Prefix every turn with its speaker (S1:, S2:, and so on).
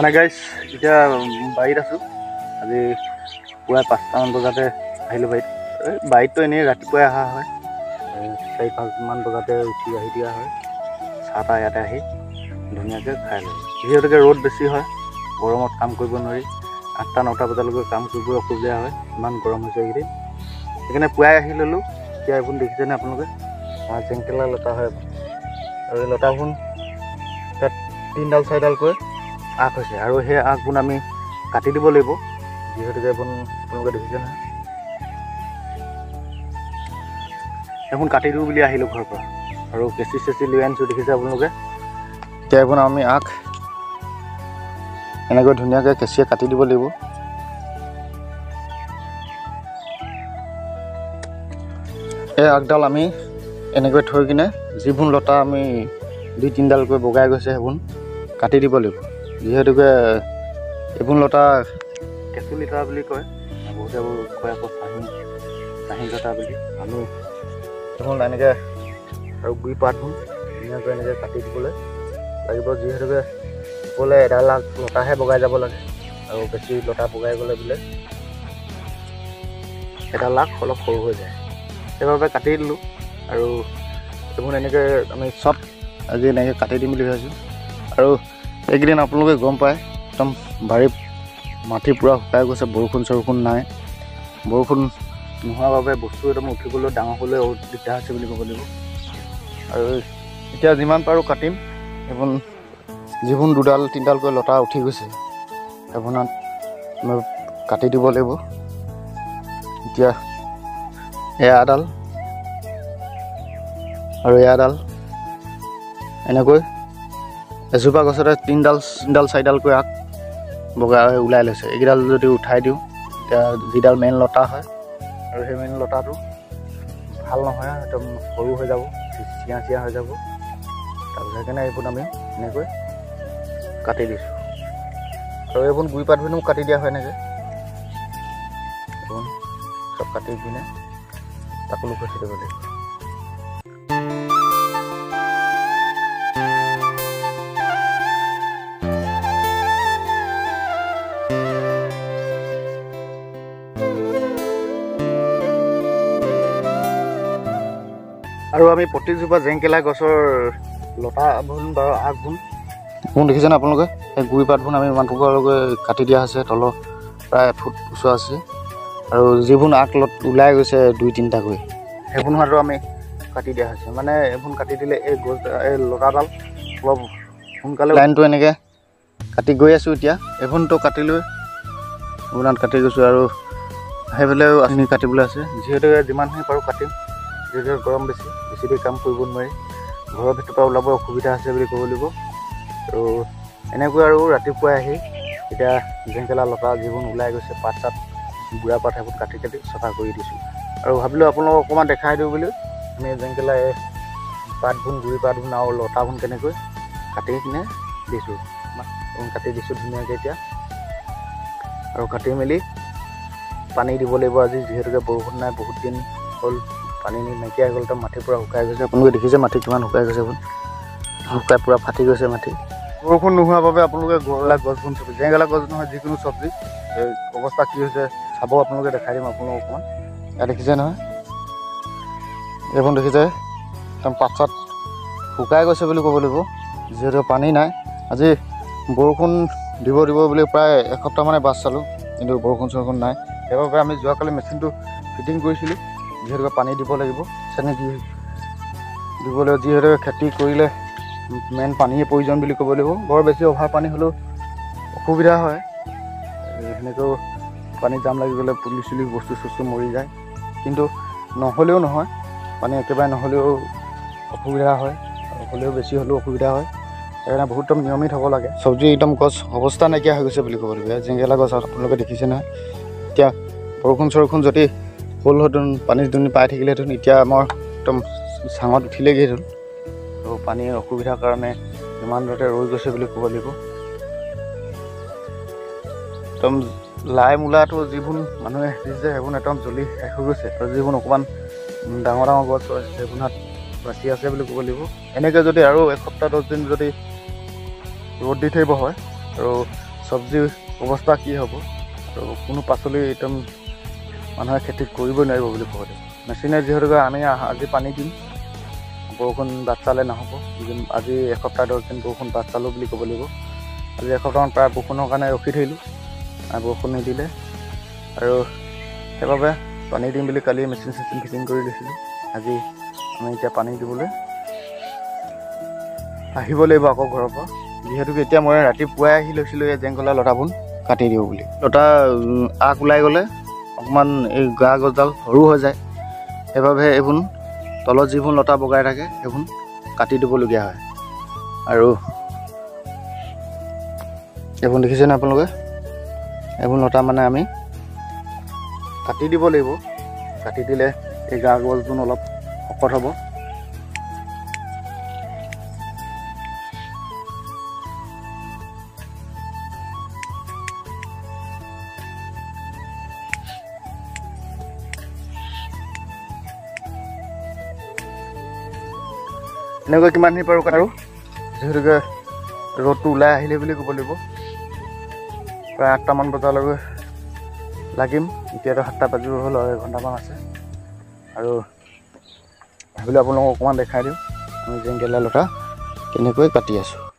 S1: মানে গাইজ এতিয়া বাৰীত আছোঁ। আজি পুৱা 5টামান বজাতে আহিলোঁ বাৰীত। বাৰীততো এনেই ৰাতিপুৱাই অহা হয়, 4-5মান বজাতে উঠি আহি দিয়া হয়। চাহ তাহ ইয়াতে আহি ধুনীয়াকৈ খাই লওঁ। যিহেতুকে ৰ'দ বেছি হয়, গৰমত কাম কৰিব নোৱাৰি। 8টা-9টা বজালৈকে কাম কৰিবলৈ অসুবিধা হয়, ইমান গৰম হৈছে এইকেইদিন। সেইকাৰণে পুৱাই আহি ল'লোঁ। এতিয়া এইবোৰ দেখিছেনে আপোনালোকে, আমাৰ জেংকেলা লতা হয় আৰু এই লতাবোৰ তাত 3ডাল-4ডালকৈ আগ হৈছে আৰু সেই আগবোৰ আমি কাটি দিব লাগিব। যিহেতুকে আপোনালোকে দেখিছে নহয়, সেইবোৰ কাটি দিওঁ বুলি আহিলোঁ ঘৰৰ পৰা আৰু কেঁচি লৈ আনিছোঁ। দেখিছে আপোনালোকে। এতিয়া এইবোৰ আমি আগ এনেকৈ ধুনীয়াকৈ কেঁচিয়ে কাটি দিব লাগিব। এই আগডাল আমি এনেকৈ থৈ কিনে যিবোৰ লতা আমি 2-3ডালকৈ বগাই গৈছে সেইবোৰ কাটি দিব লাগিব। যিহেতুকে এইবোৰ লতা কেঁচু লতা বুলি কয়, বহুতে কয় আকৌ চাহী লতা বুলি। আমি এইবোৰ এনেকৈ আৰু গুৰি পাতবোৰ ধুনীয়াকৈ এনেকৈ কাটি দিবলৈ লাগিব। যিহেতুকে বোলে এডাল লতাহে বগাই যাব লাগে আৰু বেছি লতা বগাই গ'লে বোলে এডাল আগ অলপ সৰু হৈ যায়। সেইবাবে কাটি দিলোঁ আৰু এইবোৰ এনেকৈ আমি চব আজি এনেকৈ কাটি দিম বুলি ভাবিছোঁ। আৰু এইকেইদিন আপোনালোকে গম পায়, একদম বাৰীত মাটি পূৰা শুকাই গৈছে, বৰষুণ নাই। বৰষুণ নোহোৱাৰ বাবে বস্তু একদম উঠিবলৈ ডাঙৰ হ'বলৈ দিগদাৰ হৈছে বুলি ক'ব লাগিব। আৰু এতিয়া যিমান পাৰোঁ কাটিম। এইবোৰ যিবোৰ 2ডাল-3ডালকৈ লতা উঠি গৈছে সেইবোৰত আমি কাটি দিব লাগিব। এতিয়া এয়াডাল আৰু এয়াডাল এনেকৈ এজোপা গছতে 3ডাল-4ডালকৈ আগ বগাই ওলাই লৈছে। এইকেইডাল যদি উঠাই দিওঁ, এতিয়া যিডাল মেইন লতা হয় আৰু সেই মেইন লতাটো ভাল নহয়, একদম সৰু হৈ যাব, চিয়া হৈ যাব। তাৰপিছত সেইকাৰণে এইবোৰ আমি এনেকৈ কাটি দিছোঁ আৰু এইবোৰ গুৰি পাতখিনিও কাটি দিয়া হয়। এনেকৈ এইবোৰ চব কাটি কিনে তাকো খচি দিব লাগিব। আৰু আমি প্ৰতিজোপা জেংকেলা গছৰ লতাবোৰ বা আগবোৰ দেখিছেনে আপোনালোকে। সেই গুৰি পাতবোৰ আমি ইমান টুকুৰালৈকে কাটি দিয়া হৈছে, তলৰ প্ৰায় এফুট ওচৰ আছে। আৰু যিবোৰ আগ ওলাই গৈছে 2-3টাকৈ সেইবোৰ হোৱাটো আমি কাটি দিয়া হৈছে। মানে এইবোৰ কাটি দিলে এই লতাডাল অলপ সোনকালে লাইনটো এনেকৈ কাটি গৈ আছোঁ। এতিয়া এইবোৰতো কাটি লৈ এইবোৰত কাটি গৈছোঁ আৰু সেইফালেও আমি কাটিবলৈ আছে। যিহেতুকে যিমানখিনি পাৰোঁ কাটিম। যিহেতু গৰম বেছি দেৰি কাম কৰিব নোৱাৰি, ঘৰৰ ভিতৰৰ পৰা ওলাব অসুবিধা আছে বুলি ক'ব লাগিব। আৰু এনেকৈ আৰু ৰাতিপুৱাই আহি এতিয়া জেংকেলা লতা যিবোৰ ওলাই গৈছে পাত-চাত বুঢ়া পাত সেইবোৰ কাটি চফা কৰি দিছোঁ। আৰু ভাবিলোঁ আপোনালোকক অকণমান দেখাই দিওঁ বুলি আমি জেংকেলা এই পাতবোৰ গুৰি পাতবোৰ আৰু লতাবোৰ কেনেকৈ কাটি কিনে দিছোঁ। কাটি দিছোঁ ধুনীয়াকৈ এতিয়া আৰু কাটি মেলি পানী দিব লাগিব আজি। যিহেতুকে বৰষুণ নাই, বহুত দিন হ'ল, পানী নাইকিয়া হৈ গ'ল, তো মাটিৰ পৰা শুকাই গৈছে। আপোনালোকে দেখিছে মাটি কিমান শুকাই গৈছে, শুকাই পূৰা ফাটি গৈছে মাটি। বৰষুণ নোহোৱাৰ বাবে আপোনালোকে গছবোৰ চব্জি, জেংকেলা গছ নহয় যিকোনো চব্জি এই অৱস্থা কি হৈছে চাব। আপোনালোকে দেখাই দিম আপোনালোকক অকণমান। ইয়াত দেখিছে নহয়, এইবোৰ দেখিছে একদম পাত-চাত শুকাই গৈছে বুলি ক'ব লাগিব। যিহেতু পানী নাই, আজি বৰষুণ দিব বুলি প্ৰায় এসপ্তাহমানে বাছ চালোঁ, কিন্তু বৰষুণ নাই। সেইবাবে আমি যোৱাকালি মেচিনটো ফিটিং কৰিছিলোঁ। যিহেতুকে পানী দিব লাগিব, চেনি দিব লাগিব। যিহেতুকে খেতি কৰিলে মেইন পানীয়ে প্ৰয়োজন বুলি ক'ব লাগিব। বৰ বেছি অভাৰ পানী হ'লেও অসুবিধা হয়। সেনেকৈও পানী জাম লাগি গ'লে পুলি বস্তু মৰি যায়। কিন্তু নহ'লেও নহয়, পানী একেবাৰে নহ'লেও অসুবিধা হয়, হ'লেও বেছি হ'লেও অসুবিধা হয়। সেইকাৰণে বহুত নিয়মিত হ'ব লাগে। চব্জি একদম গছ অৱস্থা নাইকিয়া হৈ গৈছে বুলি ক'ব লাগিব। জেংকেলা গছ আপোনালোকে দেখিছে নহয়। এতিয়া বৰষুণ যদি হ'লহেঁতেন, পানী পাই থাকিলেহেঁতেন, এতিয়া আমাৰ একদম চাঙত উঠিলেগৈহেঁতেন। আৰু পানীৰ অসুবিধাৰ কাৰণে ইমান দূৰতে ৰৈ গৈছে বুলি ক'ব লাগিব। একদম লাই মূলাটো যিবোৰ মানুহে সিঁচিছে সেইবোৰ একদম জ্বলি শেষ হৈ গৈছে। আৰু যিবোৰ অকণমান ডাঙৰ গছ সেইবোৰত বাচি আছে বুলি ক'ব লাগিব। এনেকৈ যদি আৰু 1 সপ্তাহ 10 দিন যদি ৰ'দ দি থাকিব হয় আৰু চব্জিৰ অৱস্থা কি হ'ব আৰু কোনো পাচলি একদম মানুহে খেতি কৰিবই নোৱাৰিব বুলি ক'ব লাগিব। মেচিনে যিহেতুকে আমি আজি পানী দিম, বৰষুণ বাট চালে নহ'ব। আজি এসপ্তাহ 10 দিন বৰষুণ বাট চালোঁ বুলি ক'ব লাগিব। আজি এসপ্তাহমান প্ৰায় বৰষুণৰ কাৰণে ৰখি থাকিলোঁ, বৰষুণ নিদিলে আৰু সেইবাবে পানী দিম বুলি কালি মেচিন ফিটিং কৰি দিছিলোঁ। আজি আমি এতিয়া পানী দিবলৈ আহিব লাগিব আকৌ ঘৰৰ পৰা। যিহেতুকে এতিয়া মই ৰাতিপুৱাই আহি লৈছিলোঁ এই জেংকলা লতাবোৰ কাটি দিওঁ বুলি। লতা আগ ওলাই গ'লে অকণমান এই গা গছডাল সৰু হৈ যায়, সেইবাবে এইবোৰ তলত যিবোৰ লতা বগাই থাকে সেইবোৰ কাটি দিবলগীয়া হয়। আৰু এইবোৰ দেখিছেনে আপোনালোকে? এইবোৰ লতা মানে আমি কাটি দিব লাগিব। কাটি দিলে এই গা গছবোৰ অলপ শকত হ'ব। এনেকৈ কিমানখিনি পাৰোঁ আৰু যিহেতুকে ৰ'দটো ওলাই আহিলে বুলি ক'ব লাগিব। প্ৰায় 8টামান বজালৈকে লাগিম। এতিয়াতো 7টা বাজিব হ'ল আৰু এঘণ্টামান আছে। আৰু ভাবিলোঁ আপোনালোকক অকণমান দেখাই দিওঁ আমি জেংকলা লতা কেনেকৈ কাটি আছোঁ।